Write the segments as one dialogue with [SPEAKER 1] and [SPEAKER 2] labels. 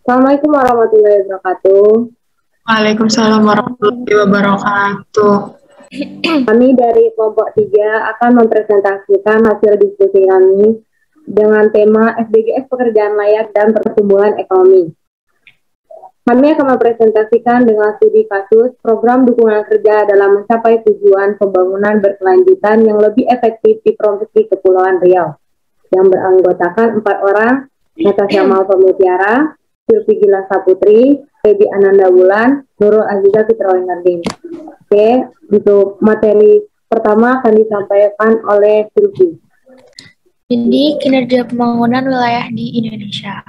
[SPEAKER 1] Assalamualaikum warahmatullahi wabarakatuh.
[SPEAKER 2] Waalaikumsalam warahmatullahi wabarakatuh.
[SPEAKER 1] Kami dari kelompok 3 akan mempresentasikan hasil diskusi kami dengan tema SDGs Pekerjaan Layak dan Pertumbuhan Ekonomi. Kami akan mempresentasikan dengan studi kasus program dukungan kerja dalam mencapai tujuan pembangunan berkelanjutan yang lebih efektif di Provinsi Kepulauan Riau, yang beranggotakan 4 orang, Natasha Malva Mutiara, Sylvie Gila Saputri, Febi Ananda Wulan, Nurul Aziza Fitrawi Nardin. Oke, untuk materi pertama akan disampaikan oleh Sylvie.
[SPEAKER 3] Jadi, kinerja pembangunan wilayah di Indonesia.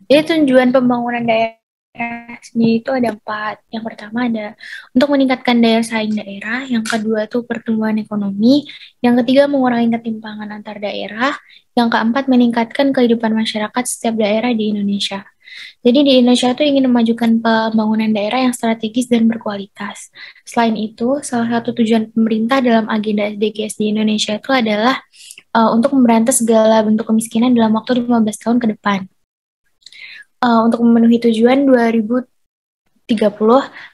[SPEAKER 3] Jadi, tujuan pembangunan daerah sendiri itu ada 4. Yang pertama ada untuk meningkatkan daya saing daerah, yang kedua itu pertumbuhan ekonomi, yang ketiga mengurangi ketimpangan antar daerah, yang keempat meningkatkan kehidupan masyarakat setiap daerah di Indonesia. Jadi di Indonesia itu ingin memajukan pembangunan daerah yang strategis dan berkualitas. Selain itu, salah satu tujuan pemerintah dalam agenda SDGs di Indonesia itu adalah untuk memberantas segala bentuk kemiskinan dalam waktu 15 tahun ke depan. Untuk memenuhi tujuan 2030,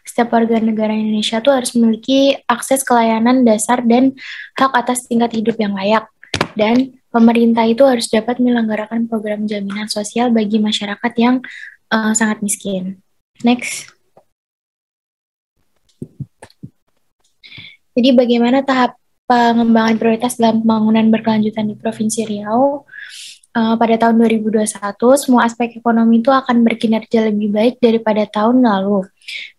[SPEAKER 3] setiap warga negara Indonesia tuh harus memiliki akses ke layanan dasar dan hak atas tingkat hidup yang layak. Dan pemerintah itu harus dapat menyelenggarakan program jaminan sosial bagi masyarakat yang sangat miskin. Next. Jadi bagaimana tahap pengembangan prioritas dalam pembangunan berkelanjutan di Provinsi Riau? Pada tahun 2021, semua aspek ekonomi itu akan berkinerja lebih baik daripada tahun lalu.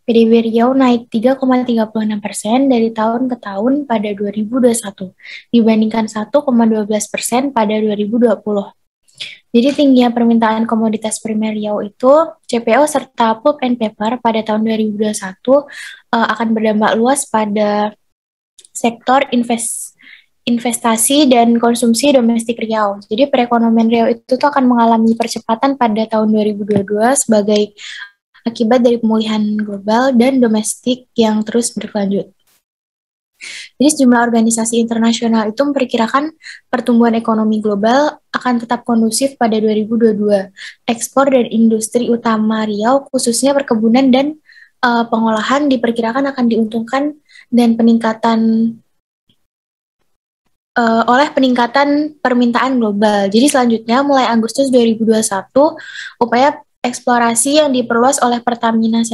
[SPEAKER 3] PDB Riau naik 3,36% dari tahun ke tahun pada 2021, dibandingkan 1,12% pada 2020. Jadi tingginya permintaan komoditas primer Riau itu, CPO serta pulp and paper pada tahun 2021 akan berdampak luas pada sektor investasi dan konsumsi domestik Riau. Jadi perekonomian Riau itu tuh akan mengalami percepatan pada tahun 2022 sebagai akibat dari pemulihan global dan domestik yang terus berlanjut. Jadi sejumlah organisasi internasional itu memperkirakan pertumbuhan ekonomi global akan tetap kondusif pada 2022. Ekspor dan industri utama Riau, khususnya perkebunan dan pengolahan, diperkirakan akan diuntungkan dan oleh peningkatan permintaan global. Jadi selanjutnya mulai Agustus 2021, upaya eksplorasi yang diperluas oleh Pertamina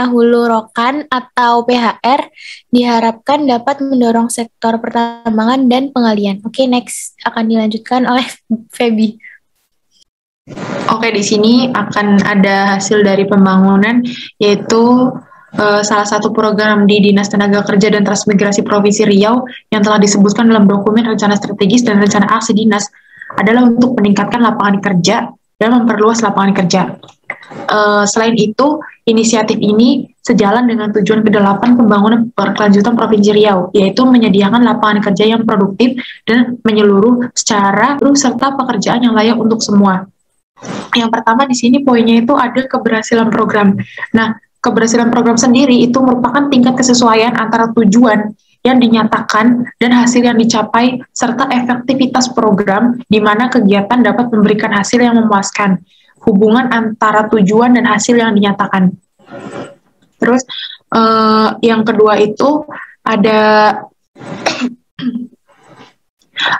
[SPEAKER 3] Hulu Rokan atau PHR diharapkan dapat mendorong sektor pertambangan dan penggalian. Oke, next akan dilanjutkan oleh Febi.
[SPEAKER 2] Oke, di sini akan ada hasil dari pembangunan, yaitu salah satu program di Dinas Tenaga Kerja dan Transmigrasi Provinsi Riau yang telah disebutkan dalam dokumen rencana strategis dan rencana aksi dinas adalah untuk meningkatkan lapangan kerja dan memperluas lapangan kerja. Selain itu, inisiatif ini sejalan dengan tujuan ke-8 pembangunan berkelanjutan Provinsi Riau, yaitu menyediakan lapangan kerja yang produktif dan menyeluruh secara serta pekerjaan yang layak untuk semua. Yang pertama di sini poinnya itu ada keberhasilan program. Nah, keberhasilan program sendiri itu merupakan tingkat kesesuaian antara tujuan yang dinyatakan dan hasil yang dicapai, serta efektivitas program di mana kegiatan dapat memberikan hasil yang memuaskan, hubungan antara tujuan dan hasil yang dinyatakan. Terus yang kedua itu ada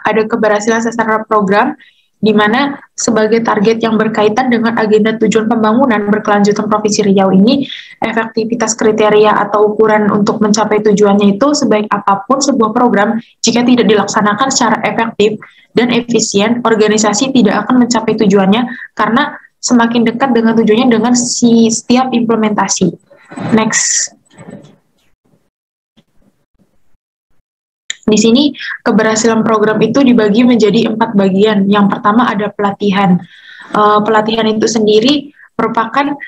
[SPEAKER 2] keberhasilan sasaran program, di mana sebagai target yang berkaitan dengan agenda tujuan pembangunan berkelanjutan Provinsi Riau ini, efektivitas kriteria atau ukuran untuk mencapai tujuannya itu sebaik apapun sebuah program, jika tidak dilaksanakan secara efektif dan efisien, organisasi tidak akan mencapai tujuannya karena semakin dekat dengan tujuannya dengan setiap implementasi. Next. Di sini keberhasilan program itu dibagi menjadi 4 bagian. Yang pertama ada pelatihan. Pelatihan itu sendiri merupakan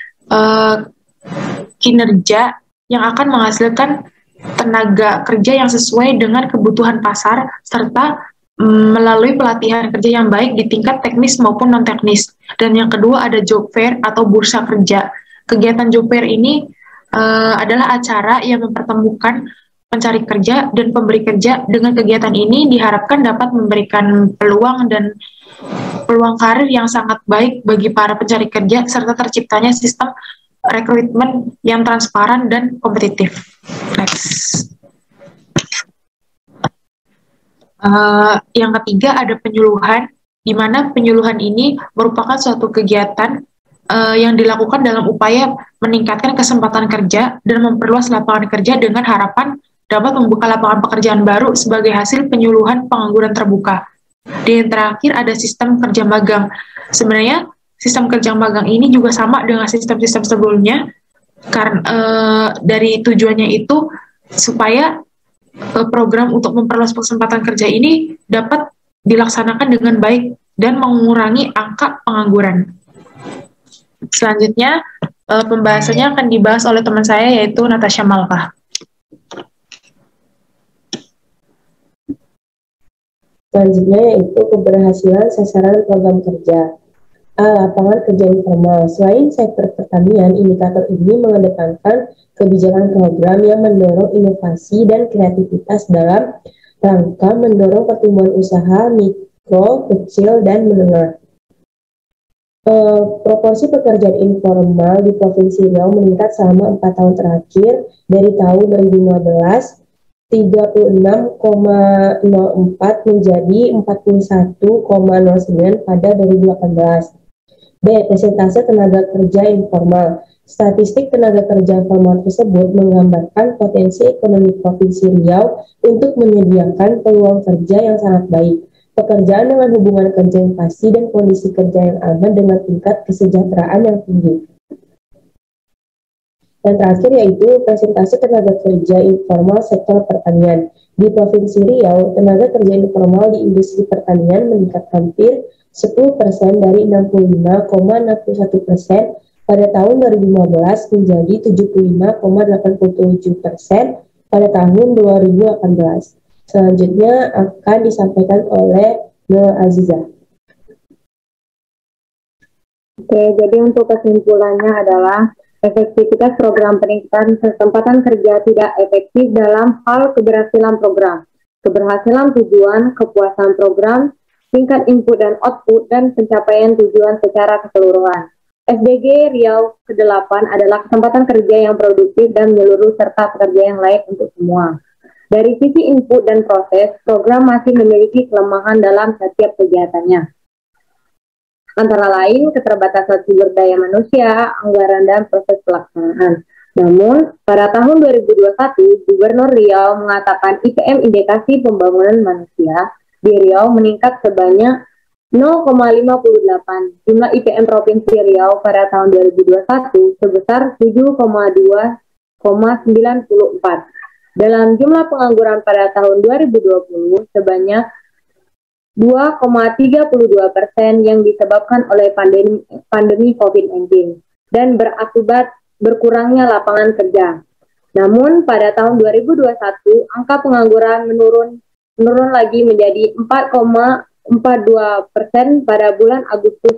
[SPEAKER 2] kinerja yang akan menghasilkan tenaga kerja yang sesuai dengan kebutuhan pasar, serta melalui pelatihan kerja yang baik di tingkat teknis maupun non-teknis. Dan yang kedua ada job fair atau bursa kerja. Kegiatan job fair ini adalah acara yang mempertemukan pencari kerja dan pemberi kerja. Dengan kegiatan ini diharapkan dapat memberikan peluang peluang karir yang sangat baik bagi para pencari kerja serta terciptanya sistem rekrutmen yang transparan dan kompetitif. Next. Yang ketiga ada penyuluhan, di mana penyuluhan ini merupakan suatu kegiatan yang dilakukan dalam upaya meningkatkan kesempatan kerja dan memperluas lapangan kerja dengan harapan dapat membuka lapangan pekerjaan baru sebagai hasil penyuluhan pengangguran terbuka. Dan yang terakhir ada sistem kerja magang. Sebenarnya sistem kerja magang ini juga sama dengan sistem-sistem sebelumnya, karena dari tujuannya itu supaya program untuk memperluas kesempatan kerja ini dapat dilaksanakan dengan baik dan mengurangi angka pengangguran. Selanjutnya, pembahasannya akan dibahas oleh teman saya, yaitu Natasha Malka.
[SPEAKER 4] Selanjutnya yaitu keberhasilan sasaran program kerja. Lapangan kerja informal. Selain sektor pertanian, indikator ini mengedepankan kebijakan program yang mendorong inovasi dan kreativitas dalam rangka mendorong pertumbuhan usaha mikro, kecil, dan menengah. Proporsi pekerjaan informal di Provinsi Riau meningkat selama 4 tahun terakhir dari tahun 2015 36,04 menjadi 41,09 pada 2018. B. Persentase tenaga kerja informal. Statistik tenaga kerja informal tersebut menggambarkan potensi ekonomi Provinsi Riau untuk menyediakan peluang kerja yang sangat baik, pekerjaan dengan hubungan kerja yang pasti, dan kondisi kerja yang aman dengan tingkat kesejahteraan yang tinggi. Dan terakhir yaitu presentasi tenaga kerja informal sektor pertanian. Di Provinsi Riau, tenaga kerja informal di industri pertanian meningkat hampir 10% dari 65,61% pada tahun 2015 menjadi 75,87% pada tahun 2018. Selanjutnya akan disampaikan oleh Nur Aziza.
[SPEAKER 1] Oke, jadi untuk kesimpulannya adalah efektivitas program peningkatan kesempatan kerja tidak efektif dalam hal keberhasilan program, keberhasilan tujuan, kepuasan program, tingkat input dan output, dan pencapaian tujuan secara keseluruhan. SDG Riau ke-8 adalah kesempatan kerja yang produktif dan menyeluruh serta pekerja yang layak untuk semua. Dari sisi input dan proses, program masih memiliki kelemahan dalam setiap kegiatannya. Antara lain keterbatasan sumber daya manusia, anggaran, dan proses pelaksanaan. Namun, pada tahun 2021, Gubernur Riau mengatakan IPM Indikasi Pembangunan Manusia di Riau meningkat sebanyak 0,58. Jumlah IPM Provinsi Riau pada tahun 2021 sebesar 7,2,94. Dalam jumlah pengangguran pada tahun 2020 sebanyak 2,32% yang disebabkan oleh pandemi COVID-19 dan berakibat berkurangnya lapangan kerja. Namun pada tahun 2021 angka pengangguran menurun lagi menjadi 4,42% pada bulan Agustus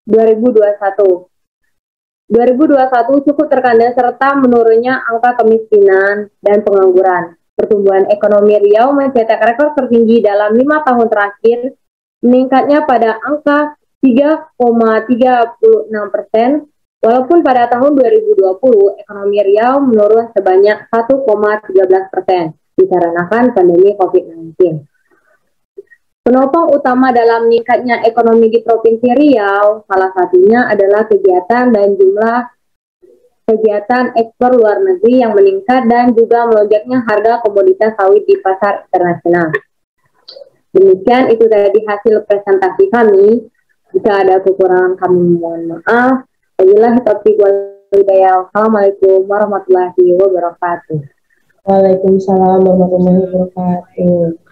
[SPEAKER 1] 2021. 2021 cukup terkendala serta menurunnya angka kemiskinan dan pengangguran. Pertumbuhan ekonomi Riau mencetak rekor tertinggi dalam 5 tahun terakhir, meningkatnya pada angka 3,36%, walaupun pada tahun 2020 ekonomi Riau menurun sebanyak 1,13% dikarenakan pandemi COVID-19. Penopang utama dalam meningkatnya ekonomi di Provinsi Riau, salah satunya adalah kegiatan dan jumlah kegiatan ekspor luar negeri yang meningkat dan juga melonjaknya harga komoditas sawit di pasar internasional. Demikian itu tadi hasil presentasi kami. Jika ada kekurangan kami mohon maaf. Wabillahi taufiq wal hidayah. Assalamualaikum warahmatullahi wabarakatuh.
[SPEAKER 4] Waalaikumsalam warahmatullahi wabarakatuh.